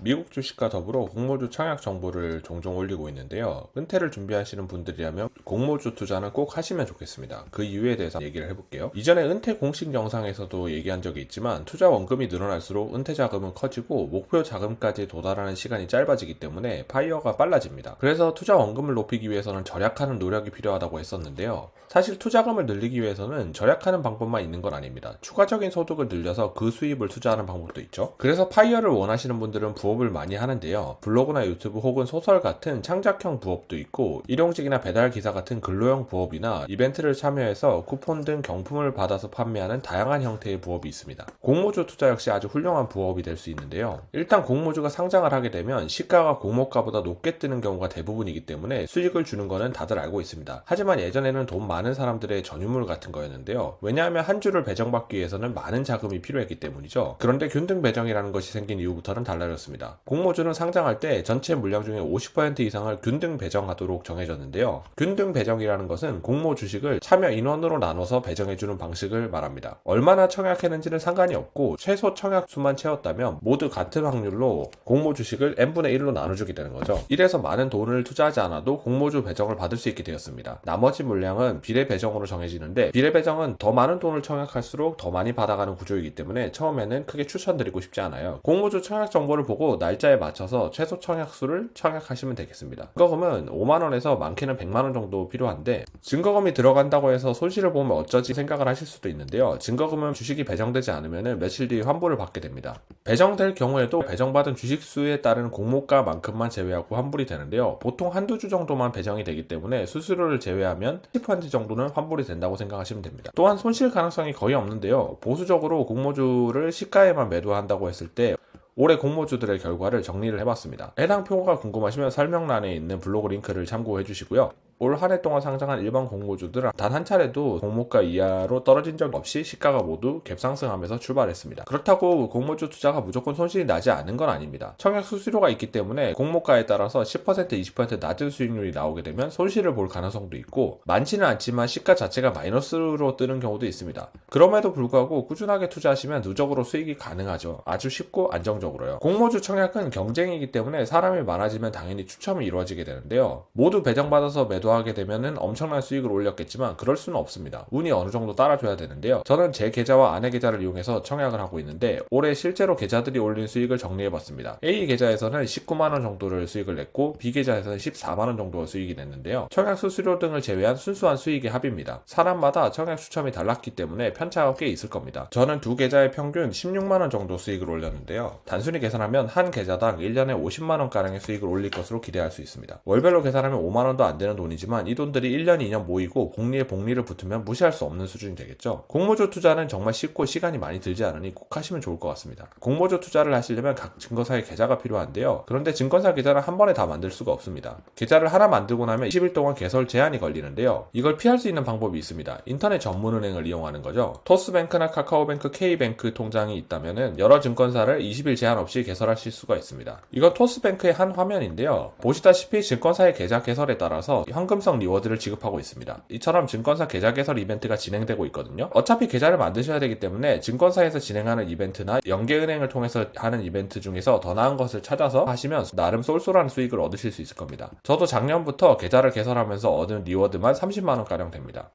미국 주식과 더불어 공모주 청약 정보를 종종 올리고 있는데요. 은퇴를 준비하시는 분들이라면 공모주 투자는 꼭 하시면 좋겠습니다. 그 이유에 대해서 얘기를 해볼게요. 이전에 은퇴 공식 영상에서도 얘기한 적이 있지만 투자 원금이 늘어날수록 은퇴 자금은 커지고 목표 자금까지 도달하는 시간이 짧아지기 때문에 파이어가 빨라집니다. 그래서 투자 원금을 높이기 위해서는 절약하는 노력이 필요하다고 했었는데요. 사실 투자금을 늘리기 위해서는 절약하는 방법만 있는 건 아닙니다. 추가적인 소득을 늘려서 그 수입을 투자하는 방법도 있죠. 그래서 파이어를 원하시는 분들은 부업을 많이 하는데요. 블로그나 유튜브 혹은 소설 같은 창작형 부업도 있고, 일용직이나 배달 기사 같은 근로형 부업이나 이벤트를 참여해서 쿠폰 등 경품을 받아서 판매하는 다양한 형태의 부업이 있습니다. 공모주 투자 역시 아주 훌륭한 부업이 될 수 있는데요. 일단 공모주가 상장을 하게 되면 시가가 공모가보다 높게 뜨는 경우가 대부분이기 때문에 수익을 주는 거는 다들 알고 있습니다. 하지만 예전에는 돈 많은 사람들의 전유물 같은 거였는데요. 왜냐하면 한 주를 배정받기 위해서는 많은 자금이 필요했기 때문이죠. 그런데 균등 배정이라는 것이 생긴 이후부터는 달라졌습니다. 공모주는 상장할 때 전체 물량 중에 50% 이상을 균등 배정하도록 정해졌는데요. 균등 배정이라는 것은 공모 주식을 참여 인원으로 나눠서 배정해주는 방식을 말합니다. 얼마나 청약했는지는 상관이 없고 최소 청약 수만 채웠다면 모두 같은 확률로 공모 주식을 n분의 1로 나눠주게 되는 거죠. 이래서 많은 돈을 투자하지 않아도 공모주 배정을 받을 수 있게 되었습니다. 나머지 물량은 비례 배정으로 정해지는데, 비례 배정은 더 많은 돈을 청약할수록 더 많이 받아가는 구조이기 때문에 처음에는 크게 추천드리고 싶지 않아요. 공모주 청약 정보를 보고 날짜에 맞춰서 최소 청약수를 청약하시면 되겠습니다. 증거금은 5만원에서 많게는 100만원 정도 필요한데, 증거금이 들어간다고 해서 손실을 보면 어쩌지 생각을 하실 수도 있는데요. 증거금은 주식이 배정되지 않으면 며칠 뒤에 환불을 받게 됩니다. 배정될 경우에도 배정받은 주식수에 따른 공모가만큼만 제외하고 환불이 되는데요. 보통 한두 주 정도만 배정이 되기 때문에 수수료를 제외하면 10% 정도는 환불이 된다고 생각하시면 됩니다. 또한 손실 가능성이 거의 없는데요. 보수적으로 공모주를 시가에만 매도한다고 했을 때 올해 공모주들의 결과를 정리를 해봤습니다. 해당 표가 궁금하시면 설명란에 있는 블로그 링크를 참고해 주시고요. 올 한 해 동안 상장한 일반 공모주들은 단 한 차례도 공모가 이하로 떨어진 적 없이 시가가 모두 갭상승하면서 출발했습니다. 그렇다고 공모주 투자가 무조건 손실이 나지 않은 건 아닙니다. 청약 수수료가 있기 때문에 공모가에 따라서 10% 20% 낮은 수익률이 나오게 되면 손실을 볼 가능성도 있고, 많지는 않지만 시가 자체가 마이너스로 뜨는 경우도 있습니다. 그럼에도 불구하고 꾸준하게 투자하시면 누적으로 수익이 가능하죠. 아주 쉽고 안정적으로요. 공모주 청약은 경쟁이기 때문에 사람이 많아지면 당연히 추첨이 이루어지게 되는데요. 모두 배정받아서 매도하게 되면은 엄청난 수익을 올렸겠지만 그럴 수는 없습니다. 운이 어느 정도 따라줘야 되는데요. 저는 제 계좌와 아내 계좌를 이용해서 청약을 하고 있는데, 올해 실제로 계좌들이 올린 수익을 정리해봤습니다. A 계좌에서는 19만원 정도를 수익을 냈고, B 계좌에서는 14만원 정도 수익이 냈는데요. 청약 수수료 등을 제외한 순수한 수익의 합입니다. 사람마다 청약 추첨이 달랐기 때문에 편차가 꽤 있을 겁니다. 저는 두 계좌의 평균 16만원 정도 수익을 올렸는데요. 단순히 계산하면 한 계좌당 1년에 50만원가량의 수익을 올릴 것으로 기대할 수 있습니다. 월별로 계산하면 5만원도 안 되는 돈이지만 이 돈들이 1년 2년 모이고 복리에 복리를 붙으면 무시할 수 없는 수준이 되겠죠. 공모주 투자는 정말 쉽고 시간이 많이 들지 않으니 꼭 하시면 좋을 것 같습니다. 공모주 투자를 하시려면 각 증권사에 계좌가 필요한데요. 그런데 증권사 계좌를 한 번에 다 만들 수가 없습니다. 계좌를 하나 만들고 나면 20일 동안 개설 제한이 걸리는데요. 이걸 피할 수 있는 방법이 있습니다. 인터넷 전문은행을 이용하는 거죠. 토스뱅크나 카카오뱅크, K뱅크 통장이 있다면 여러 증권사를 20일 제한 없이 개설하실 수가 있습니다. 이건 토스뱅크의 한 화면인데요. 보시다시피 증권사의 계좌 개설에 따라서 현금성 리워드를 지급하고 있습니다. 이처럼 증권사 계좌 개설 이벤트가 진행되고 있거든요. 어차피 계좌를 만드셔야 되기 때문에 증권사에서 진행하는 이벤트나 연계은행을 통해서 하는 이벤트 중에서 더 나은 것을 찾아서 하시면 나름 쏠쏠한 수익을 얻으실 수 있을 겁니다. 저도 작년부터 계좌를 개설하면서 얻은 리워드만 30만원가량 됩니다.